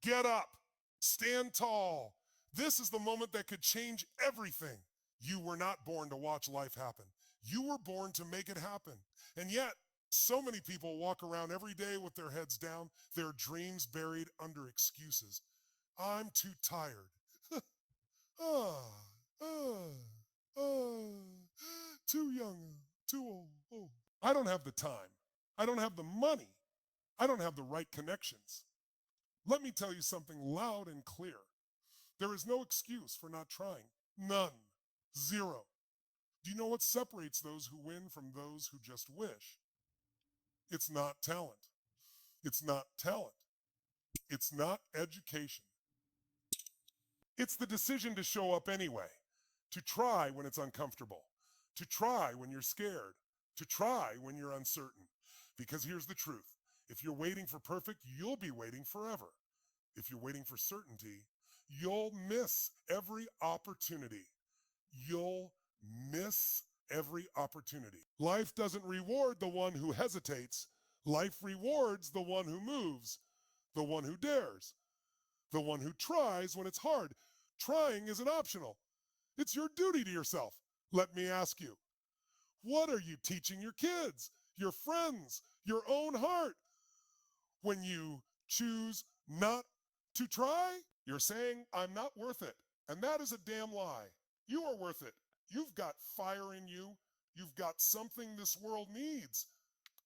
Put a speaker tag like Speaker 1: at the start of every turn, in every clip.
Speaker 1: Get up. Stand tall. This is the moment that could change everything. You were not born to watch life happen. You were born to make it happen. And yet, so many people walk around every day with their heads down, their dreams buried under excuses. I'm too tired. ah, ah, too young, too old. Oh. I don't have the time. I don't have the money. I don't have the right connections. Let me tell you something loud and clear. There is no excuse for not trying. None. Zero. Do you know what separates those who win from those who just wish? It's not talent. It's not talent. It's not education. It's the decision to show up anyway, to try when it's uncomfortable, to try when you're scared, to try when you're uncertain. Because here's the truth. If you're waiting for perfect, you'll be waiting forever. If you're waiting for certainty, you'll miss every opportunity. You'll miss every opportunity. Life doesn't reward the one who hesitates. Life rewards the one who moves, the one who dares, the one who tries when it's hard. Trying isn't optional. It's your duty to yourself. Let me ask you, what are you teaching your kids, your friends, your own heart when you choose not to try? You're saying, I'm not worth it. And that is a damn lie. You are worth it. You've got fire in you. You've got something this world needs.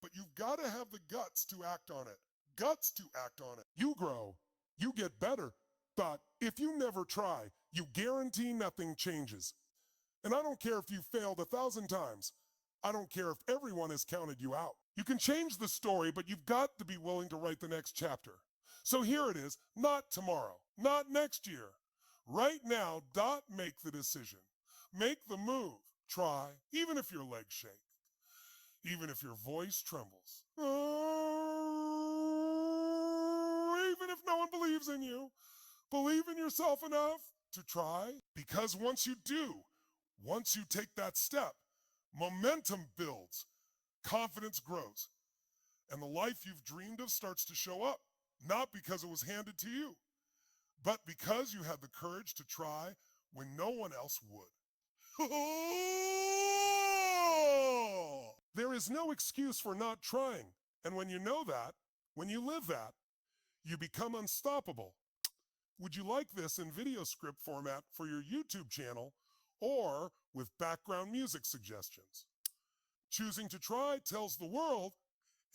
Speaker 1: But you've got to have the guts to act on it. Guts to act on it. You grow. You get better. But if you never try, you guarantee nothing changes. And I don't care if you failed 1,000 times. I don't care if everyone has counted you out. You can change the story, but you've got to be willing to write the next chapter. So here it is, not tomorrow, not next year. Right now, make the decision. Make the move. Try, even if your legs shake, even if your voice trembles, even if no one believes in you. Believe in yourself enough to try. Because once you do, once you take that step, momentum builds, confidence grows, and the life you've dreamed of starts to show up, not because it was handed to you, but because you had the courage to try when no one else would. There is no excuse for not trying. And when you know that, when you live that, you become unstoppable. Would you like this in video script format for your YouTube channel or with background music suggestions? Choosing to try tells the world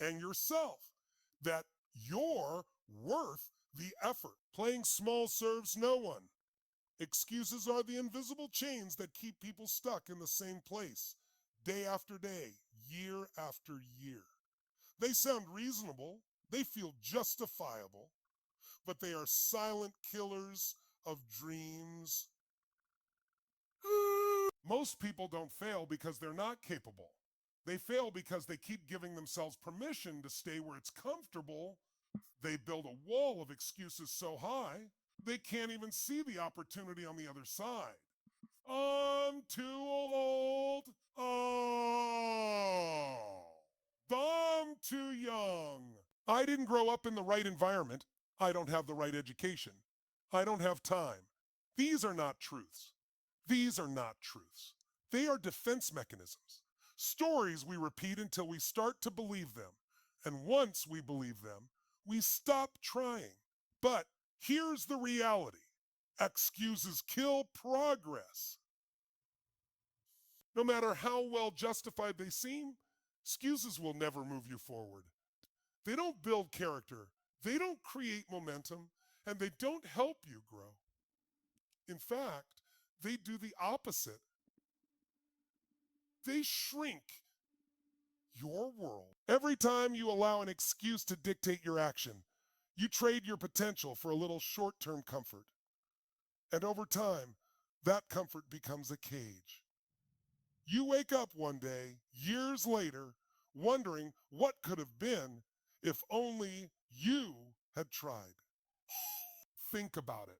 Speaker 1: and yourself that you're worth the effort. Playing small serves no one. Excuses are the invisible chains that keep people stuck in the same place, day after day, year after year. They sound reasonable, they feel justifiable, but they are silent killers of dreams. Most people don't fail because they're not capable. They fail because they keep giving themselves permission to stay where it's comfortable. They build a wall of excuses so high, they can't even see the opportunity on the other side. I'm too old. Oh, I'm too young. I didn't grow up in the right environment. I don't have the right education. I don't have time. These are not truths. These are not truths. They are defense mechanisms. Stories we repeat until we start to believe them. And once we believe them, we stop trying. But here's the reality. Excuses kill progress. No matter how well justified they seem, excuses will never move you forward. They don't build character, they don't create momentum, and they don't help you grow. In fact, they do the opposite. They shrink your world. Every time you allow an excuse to dictate your action, you trade your potential for a little short-term comfort. And over time, that comfort becomes a cage. You wake up one day, years later, wondering what could have been if only you had tried. Think about it.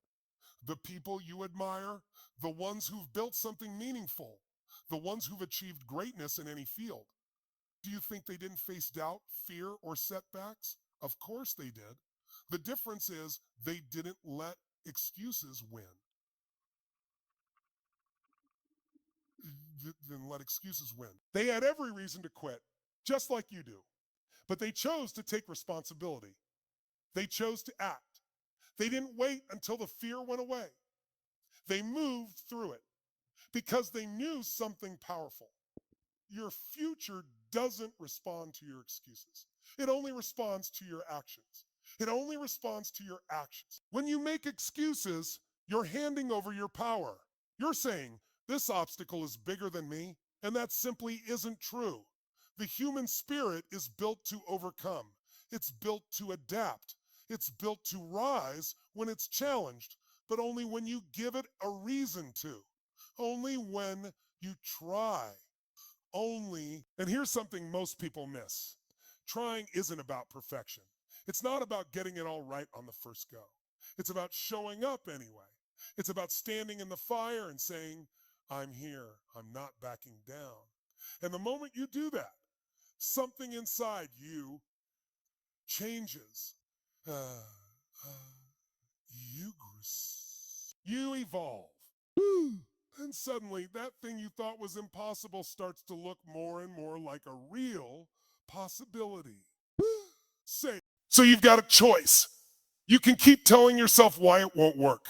Speaker 1: The people you admire, the ones who've built something meaningful, the ones who've achieved greatness in any field. Do you think they didn't face doubt, fear, or setbacks? Of course they did. The difference is they didn't let excuses win. Didn't let excuses win. They had every reason to quit, just like you do. But they chose to take responsibility. They chose to act. They didn't wait until the fear went away. They moved through it because they knew something powerful. Your future doesn't respond to your excuses. It only responds to your actions. It only responds to your actions. When you make excuses, you're handing over your power. You're saying, this obstacle is bigger than me, and that simply isn't true. The human spirit is built to overcome. It's built to adapt. It's built to rise when it's challenged, but only when you give it a reason to. Only when you try. Only, and here's something most people miss. Trying isn't about perfection. It's not about getting it all right on the first go. It's about showing up anyway. It's about standing in the fire and saying, I'm here. I'm not backing down. And the moment you do that, something inside you changes. You evolve. And suddenly, that thing you thought was impossible starts to look more and more like a real possibility. So you've got a choice. You can keep telling yourself why it won't work,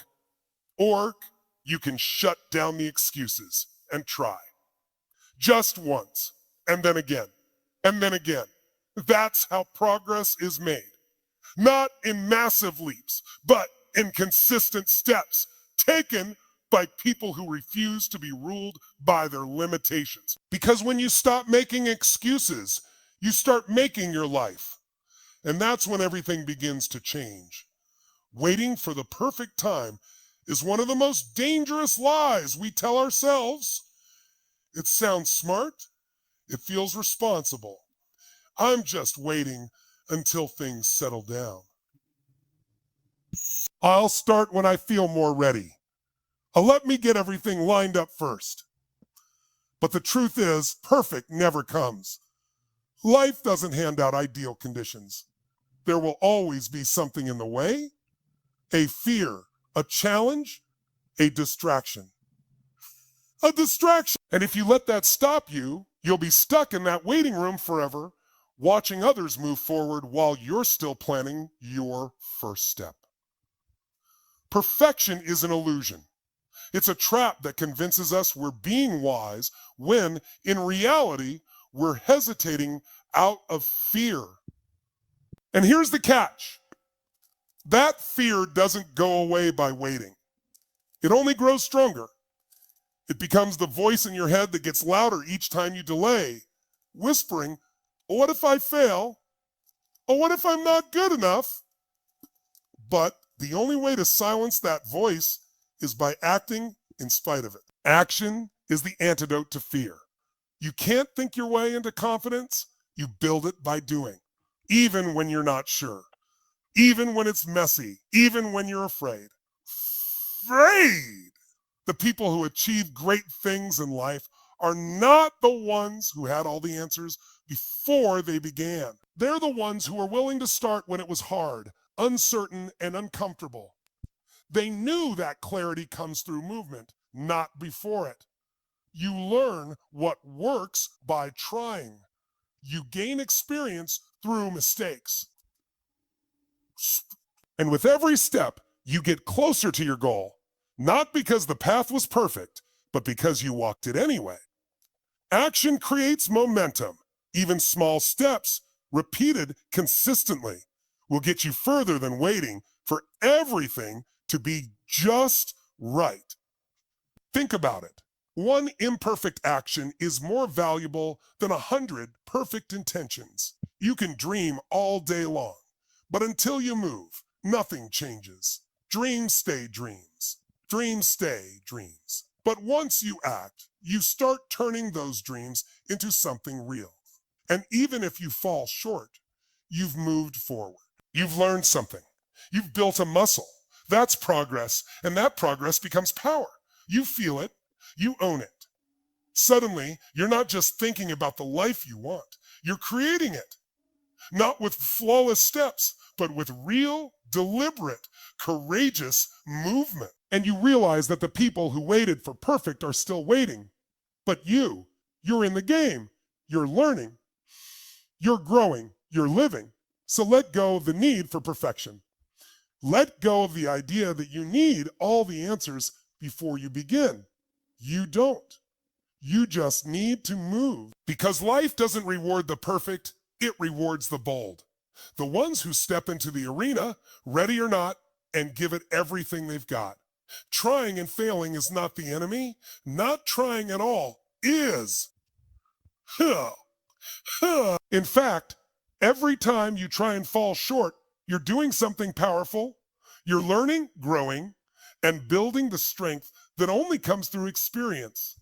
Speaker 1: or you can shut down the excuses and try. Just once, and then again, and then again. That's how progress is made. Not in massive leaps, but in consistent steps taken by people who refuse to be ruled by their limitations. Because when you stop making excuses, you start making your life. And that's when everything begins to change. Waiting for the perfect time is one of the most dangerous lies we tell ourselves. It sounds smart. It feels responsible. I'm just waiting until things settle down. I'll start when I feel more ready. Let me get everything lined up first. But the truth is, perfect never comes. Life doesn't hand out ideal conditions. There will always be something in the way, a fear, a challenge, a distraction. A distraction. And if you let that stop you, you'll be stuck in that waiting room forever, watching others move forward while you're still planning your first step. Perfection is an illusion. It's a trap that convinces us we're being wise when, in reality, we're hesitating out of fear. And here's the catch. That fear doesn't go away by waiting. It only grows stronger. It becomes the voice in your head that gets louder each time you delay, whispering, "Oh, what if I fail? Oh, what if I'm not good enough?" But the only way to silence that voice is by acting in spite of it. Action is the antidote to fear. You can't think your way into confidence. You build it by doing, even when you're not sure, even when it's messy, even when you're afraid. Afraid! The people who achieve great things in life are not the ones who had all the answers before they began. They're the ones who were willing to start when it was hard, uncertain, and uncomfortable. They knew that clarity comes through movement, not before it. You learn what works by trying. You gain experience through mistakes. And with every step, you get closer to your goal, not because the path was perfect, but because you walked it anyway. Action creates momentum. Even small steps, repeated consistently, will get you further than waiting for everything to be just right. Think about it. One imperfect action is more valuable than 100 perfect intentions. You can dream all day long, but until you move, nothing changes. Dreams stay dreams. Dreams stay dreams. But once you act, you start turning those dreams into something real. And even if you fall short, you've moved forward. You've learned something. You've built a muscle. That's progress, and that progress becomes power. You feel it. You own it. Suddenly, you're not just thinking about the life you want. You're creating it. Not with flawless steps, but with real, deliberate, courageous movement. And you realize that the people who waited for perfect are still waiting. But you're in the game. You're learning. You're growing. You're living. So let go of the need for perfection. Let go of the idea that you need all the answers before you begin. You don't. You just need to move. Because life doesn't reward the perfect, it rewards the bold. The ones who step into the arena, ready or not, and give it everything they've got. Trying and failing is not the enemy. Not trying at all is. In fact, every time you try and fall short, you're doing something powerful. You're learning, growing, and building the strength that only comes through experience.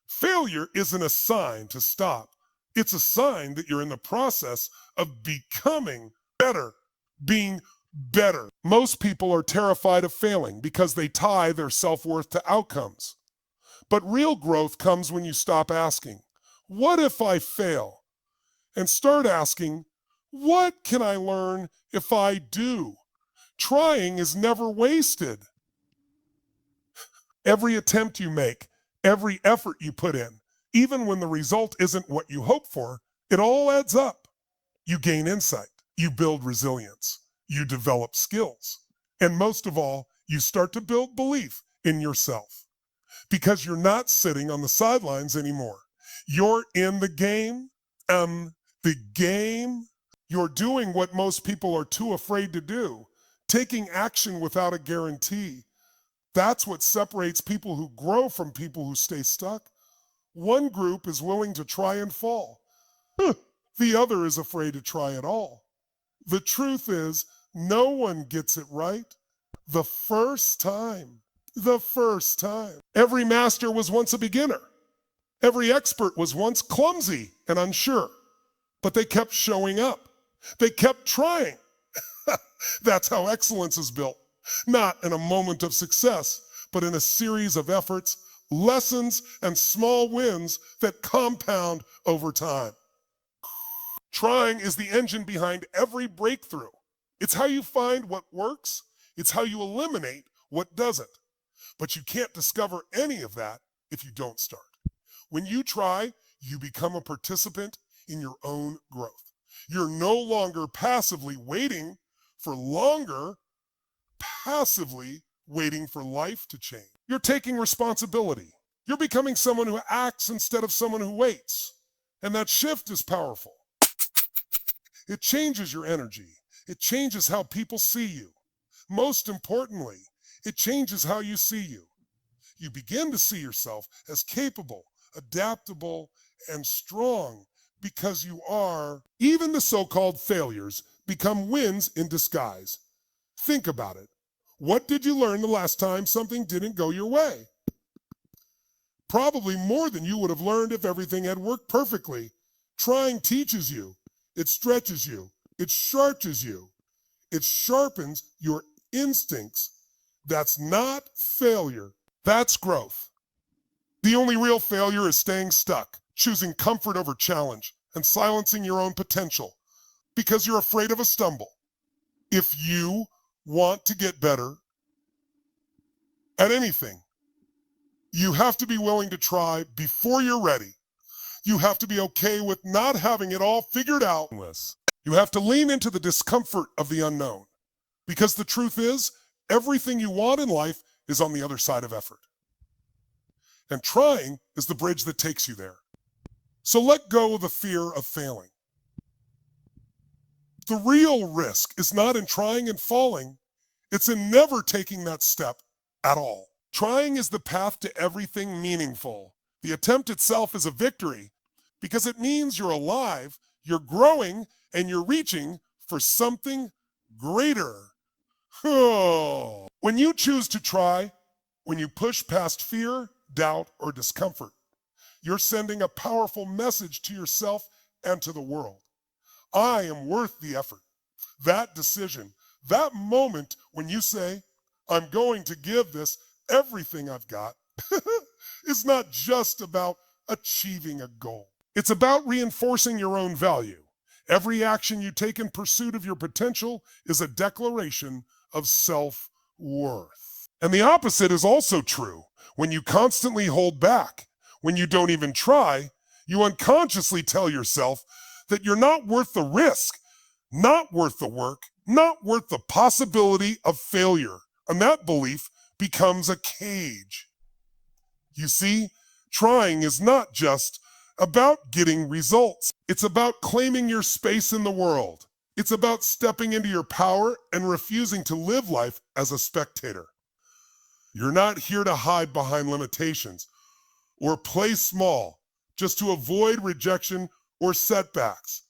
Speaker 1: Failure isn't a sign to stop. It's a sign that you're in the process of becoming better, being better. Most people are terrified of failing because they tie their self-worth to outcomes. But real growth comes when you stop asking, what if I fail? And start asking, what can I learn if I do? Trying is never wasted. Every attempt you make, every effort you put in, even when the result isn't what you hope for, it all adds up. You gain insight, you build resilience, you develop skills, and most of all, you start to build belief in yourself. Because you're not sitting on the sidelines anymore. You're in the game, You're doing what most people are too afraid to do, taking action without a guarantee. That's what separates people who grow from people who stay stuck. One group is willing to try and fall. The other is afraid to try at all. The truth is, no one gets it right the first time. The first time. Every master was once a beginner. Every expert was once clumsy and unsure. But they kept showing up. They kept trying. That's how excellence is built. Not in a moment of success, but in a series of efforts, lessons, and small wins that compound over time. Trying is the engine behind every breakthrough. It's how you find what works. It's how you eliminate what doesn't. But you can't discover any of that if you don't start. When you try, you become a participant in your own growth. You're no longer passively waiting for longer, passively waiting for life to change. You're taking responsibility. You're becoming someone who acts instead of someone who waits. And that shift is powerful. It changes your energy. It changes how people see you. Most importantly, it changes how you see you. You begin to see yourself as capable, adaptable, and strong because you are. Even the so-called failures become wins in disguise. Think about it. What did you learn the last time something didn't go your way? Probably more than you would have learned if everything had worked perfectly. Trying teaches you. It stretches you. It sharpens you. It sharpens your instincts. That's not failure. That's growth. The only real failure is staying stuck, choosing comfort over challenge, and silencing your own potential because you're afraid of a stumble. If you want to get better at anything, you have to be willing to try before you're ready. You have to be okay with not having it all figured out. You have to lean into the discomfort of the unknown because the truth is, everything you want in life is on the other side of effort. And trying is the bridge that takes you there. So let go of the fear of failing. The real risk is not in trying and falling. It's in never taking that step at all. Trying is the path to everything meaningful. The attempt itself is a victory because it means you're alive, you're growing, and you're reaching for something greater. When you choose to try, when you push past fear, doubt, or discomfort, you're sending a powerful message to yourself and to the world. I am worth the effort. That decision, that moment when you say, I'm going to give this everything I've got, is not just about achieving a goal. It's about reinforcing your own value. Every action you take in pursuit of your potential is a declaration of self-worth. And the opposite is also true. When you constantly hold back, when you don't even try, you unconsciously tell yourself that you're not worth the risk, not worth the work, not worth the possibility of failure. And that belief becomes a cage. You see, trying is not just about getting results. It's about claiming your space in the world. It's about stepping into your power and refusing to live life as a spectator. You're not here to hide behind limitations or play small just to avoid rejection or setbacks.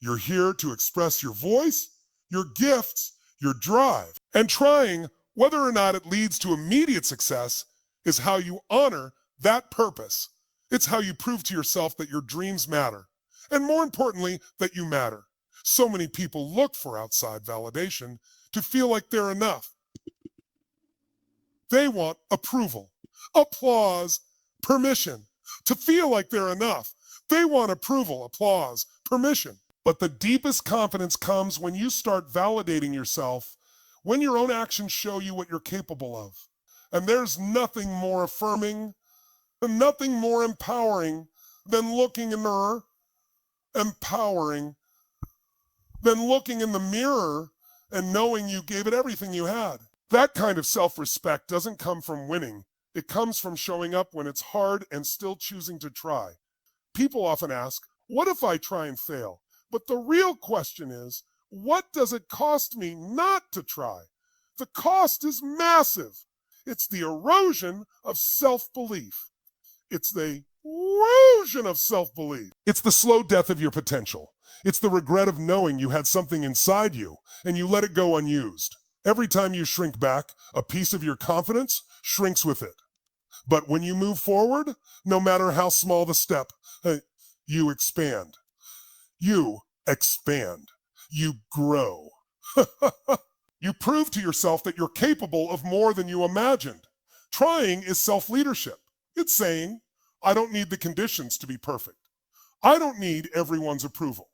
Speaker 1: You're here to express your voice, your gifts, your drive. And trying, whether or not it leads to immediate success, is how you honor that purpose. It's how you prove to yourself that your dreams matter. And more importantly, that you matter. So many people look for outside validation to feel like they're enough. They want approval, applause, permission. To feel like they're enough. They want approval, applause, permission. But the deepest confidence comes when you start validating yourself, when your own actions show you what you're capable of. And there's nothing more affirming and nothing more empowering than looking in the mirror, and knowing you gave it everything you had. That kind of self-respect doesn't come from winning. It comes from showing up when it's hard and still choosing to try. People often ask, what if I try and fail? But the real question is, what does it cost me not to try? The cost is massive. It's the erosion of self-belief. It's the erosion of self-belief. It's the slow death of your potential. It's the regret of knowing you had something inside you and you let it go unused. Every time you shrink back, a piece of your confidence shrinks with it. But when you move forward, no matter how small the step, you expand. You expand. You grow. You prove to yourself that you're capable of more than you imagined. Trying is self-leadership. It's saying, I don't need the conditions to be perfect. I don't need everyone's approval.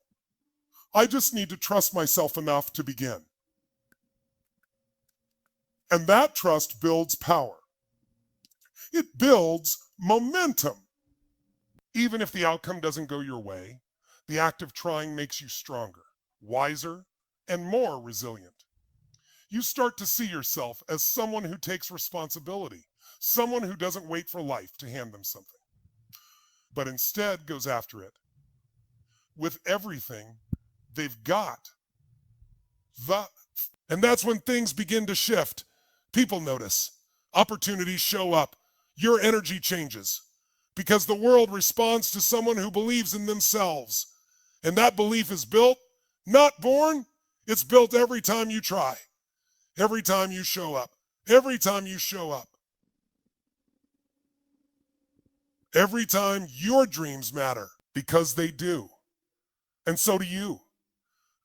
Speaker 1: I just need to trust myself enough to begin. And that trust builds power. It builds momentum. Even if the outcome doesn't go your way, the act of trying makes you stronger, wiser, and more resilient. You start to see yourself as someone who takes responsibility, someone who doesn't wait for life to hand them something, but instead goes after it with everything they've got. And that's when things begin to shift. People notice. Opportunities show up. Your energy changes because the world responds to someone who believes in themselves. And that belief is built, not born. It's built every time you try, every time you show up, every time you show up, every time your dreams matter, because they do. And so do you.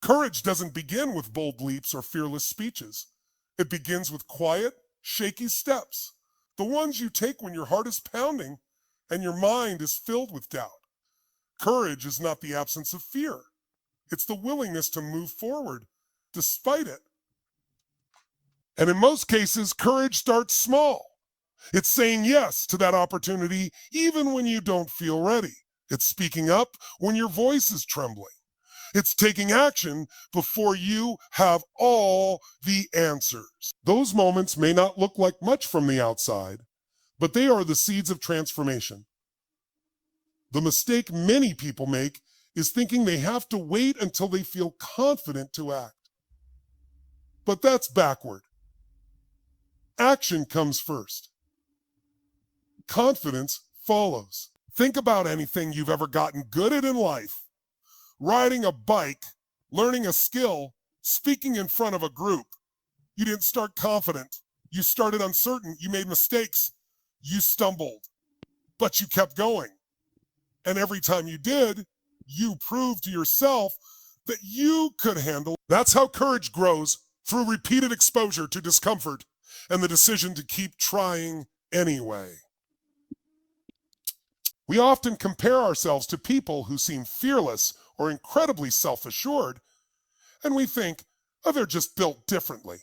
Speaker 1: Courage doesn't begin with bold leaps or fearless speeches. It begins with quiet, shaky steps, the ones you take when your heart is pounding and your mind is filled with doubt. Courage is not the absence of fear. It's the willingness to move forward despite it. And in most cases, courage starts small. It's saying yes to that opportunity even when you don't feel ready. It's speaking up when your voice is trembling. It's taking action before you have all the answers. Those moments may not look like much from the outside, but they are the seeds of transformation. The mistake many people make is thinking they have to wait until they feel confident to act. But that's backward. Action comes first. Confidence follows. Think about anything you've ever gotten good at in life. Riding a bike, learning a skill, speaking in front of a group. You didn't start confident. You started uncertain. You made mistakes. You stumbled. But you kept going. And every time you did, you proved to yourself that you could handle it. That's how courage grows, through repeated exposure to discomfort and the decision to keep trying anyway. We often compare ourselves to people who seem fearless or incredibly self-assured, and we think, oh, they're just built differently.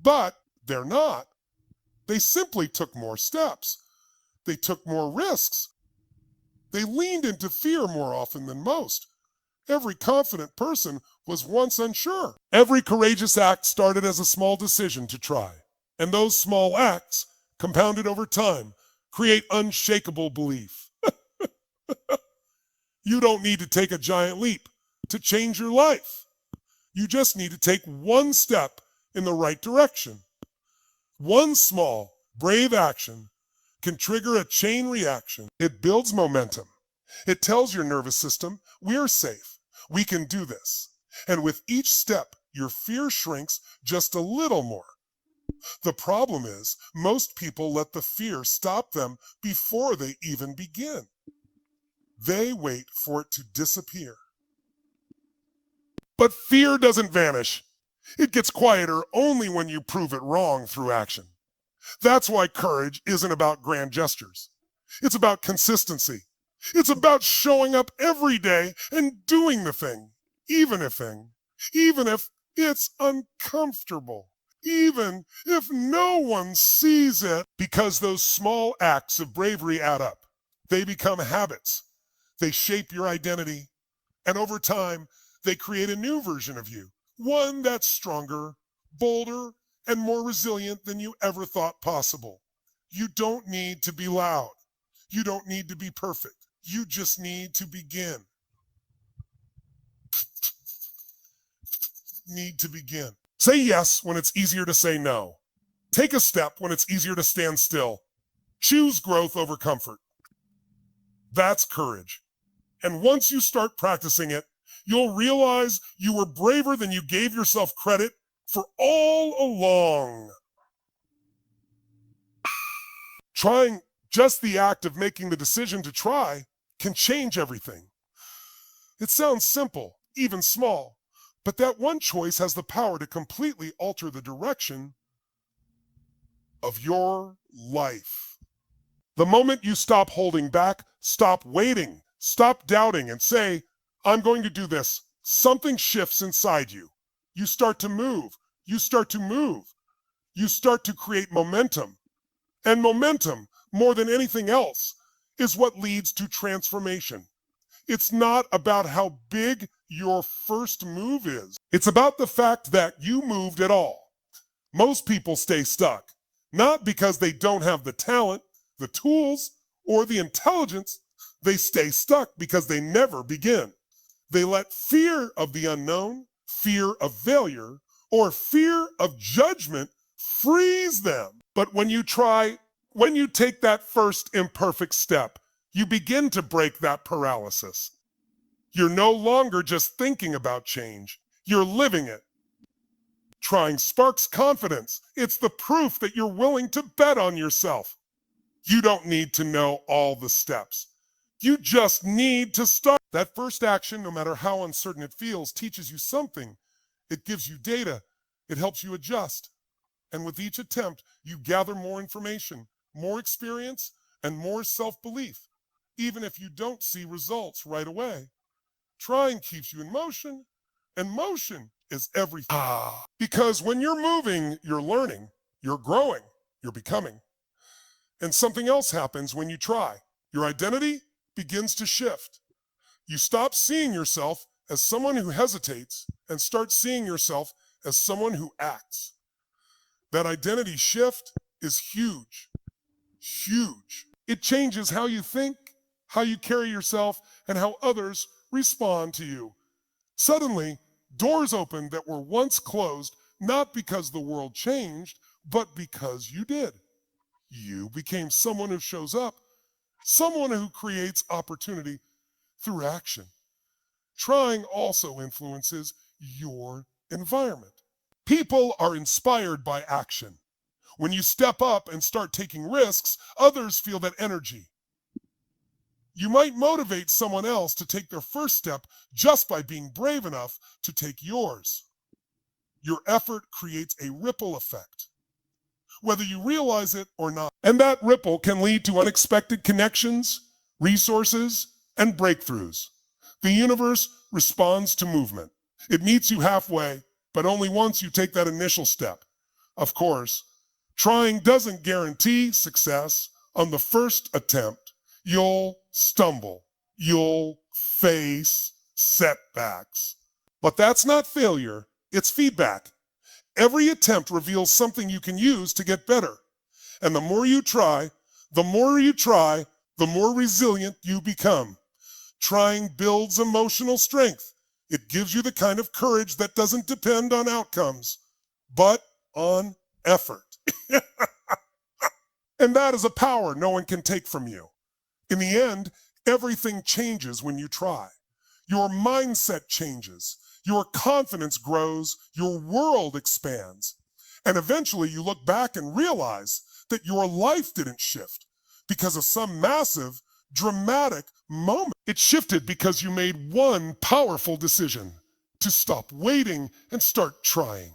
Speaker 1: But they're not. They simply took more steps. They took more risks. They leaned into fear more often than most. Every confident person was once unsure. Every courageous act started as a small decision to try. And those small acts, compounded over time, create unshakable belief. You don't need to take a giant leap to change your life. You just need to take one step in the right direction. One small, brave action can trigger a chain reaction. It builds momentum. It tells your nervous system, we're safe. We can do this. And with each step, your fear shrinks just a little more. The problem is, most people let the fear stop them before they even begin. They wait for it to disappear. But fear doesn't vanish. It gets quieter only when you prove it wrong through action. That's why courage isn't about grand gestures. It's about consistency. It's about showing up every day and doing the thing, even if it's uncomfortable, even if no one sees it, because those small acts of bravery add up. They become habits. They shape your identity, and over time, they create a new version of you, one that's stronger, bolder, and more resilient than you ever thought possible. You don't need to be loud. You don't need to be perfect. You just need to begin. Need to begin. Say yes when it's easier to say no. Take a step when it's easier to stand still. Choose growth over comfort. That's courage. And once you start practicing it, you'll realize you were braver than you gave yourself credit for all along. Trying just the act of making the decision to try can change everything. It sounds simple, even small, but that one choice has the power to completely alter the direction of your life. The moment you stop holding back, stop waiting, stop doubting, and say, I'm going to do this, something shifts inside you. You start to move. You start to move. You start to create momentum. And momentum, more than anything else, is what leads to transformation. It's not about how big your first move is. It's about the fact that you moved at all. Most people stay stuck, not because they don't have the talent, the tools, or the intelligence. They stay stuck because they never begin. They let fear of the unknown, fear of failure, or fear of judgment freeze them. But when you take that first imperfect step, you begin to break that paralysis. You're no longer just thinking about change. You're living it. Trying sparks confidence. It's the proof that you're willing to bet on yourself. You don't need to know all the steps. You just need to start. That first action, no matter how uncertain it feels, teaches you something. It gives you data. It helps you adjust. And with each attempt, you gather more information, more experience, and more self-belief, even if you don't see results right away. Trying keeps you in motion, and motion is everything. Because when you're moving, you're learning, you're growing, you're becoming. And something else happens when you try. Your identity begins to shift. You stop seeing yourself as someone who hesitates and start seeing yourself as someone who acts. That identity shift is huge, huge. It changes how you think, how you carry yourself, and how others respond to you. Suddenly, doors open that were once closed, not because the world changed, but because you did. You became someone who shows up, someone who creates opportunity through action. Trying also influences your environment. People are inspired by action. When you step up and start taking risks, others feel that energy. You might motivate someone else to take their first step just by being brave enough to take yours. Your effort creates a ripple effect, whether you realize it or not. And that ripple can lead to unexpected connections, resources, and breakthroughs. The universe responds to movement. It meets you halfway, but only once you take that initial step. Of course, trying doesn't guarantee success. On the first attempt, you'll stumble. You'll face setbacks. But that's not failure, it's feedback. Every attempt reveals something you can use to get better. And the more you try, the more resilient you become. Trying builds emotional strength. It gives you the kind of courage that doesn't depend on outcomes, but on effort. And that is a power no one can take from you. In the end, everything changes when you try. Your mindset changes, your confidence grows, your world expands. And eventually you look back and realize that your life didn't shift because of some massive, dramatic moment. It shifted because you made one powerful decision: to stop waiting and start trying.